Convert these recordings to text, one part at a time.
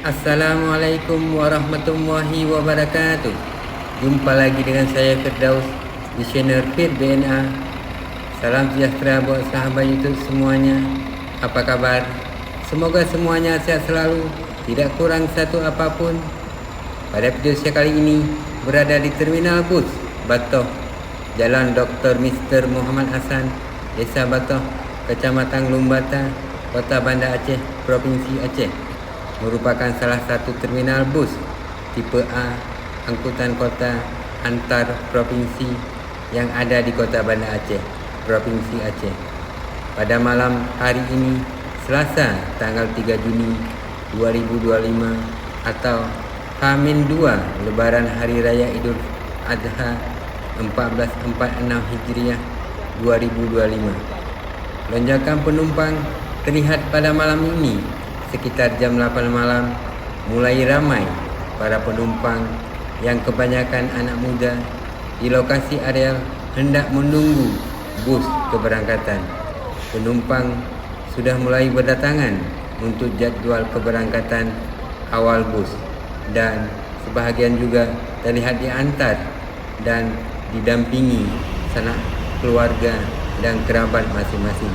Assalamualaikum warahmatullahi wabarakatuh. Jumpa lagi dengan saya Firdaus di channel Fir BNA. Salam sejahtera buat sahabat YouTube semuanya. Apa kabar? Semoga semuanya sehat selalu, tidak kurang satu apapun. Pada video saya kali ini berada di Terminal Bus Batoh, Jalan Dr. Mr. Muhammad Hassan, Desa Batoh, Kecamatan Lumbata, Kota Banda Aceh, Provinsi Aceh. Merupakan salah satu terminal bus tipe A angkutan kota antar provinsi yang ada di Kota Banda Aceh, Provinsi Aceh. Pada malam hari ini, Selasa tanggal 3 Juni 2025 atau H-2 Lebaran Hari Raya Idul Adha 1446 Hijriah 2025. Lonjakan penumpang terlihat pada malam ini sekitar jam 8 malam. Mulai ramai para penumpang yang kebanyakan anak muda di lokasi areal hendak menunggu bus keberangkatan. Penumpang sudah mulai berdatangan untuk jadwal keberangkatan awal bus, dan sebahagian juga terlihat diantar dan didampingi sanak keluarga dan kerabat masing-masing.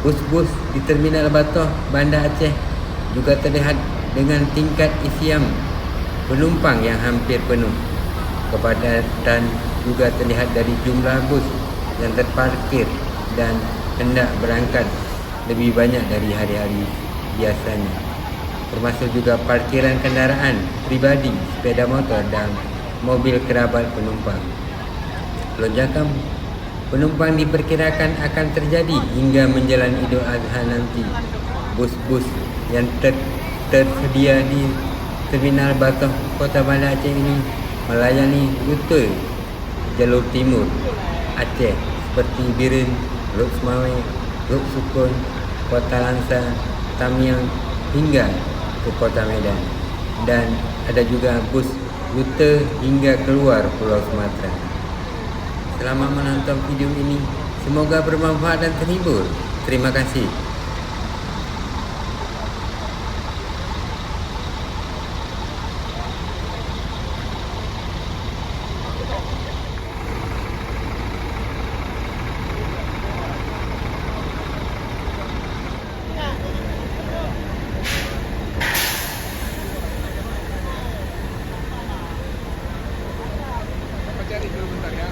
Bus-bus di Terminal Batoh, Banda Aceh juga terlihat dengan tingkat isian penumpang yang hampir penuh. Kepadatan juga terlihat dari jumlah bus yang terparkir dan hendak berangkat lebih banyak dari hari-hari biasanya. Termasuk juga parkiran kendaraan pribadi, sepeda motor dan mobil kerabat penumpang. Lonjakan penumpang diperkirakan akan terjadi hingga menjelang Idul Adha nanti. Bus-bus yang tersedia di Terminal Batoh, Kota Banda Aceh ini melayani rute jalur timur Aceh seperti Biren, Lok Semawe, Lok Sukun, Kota Lansa, Tamiang hingga ke Kota Medan. Dan ada juga bus rute hingga keluar Pulau Sumatera. Selamat menonton video ini, semoga bermanfaat dan terhibur. Terima kasih. Cari dulu bentar ya.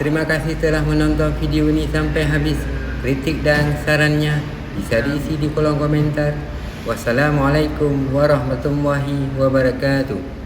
Terima kasih telah menonton video ini sampai habis. Kritik dan sarannya bisa diisi di kolom komentar. Wassalamualaikum warahmatullahi wabarakatuh.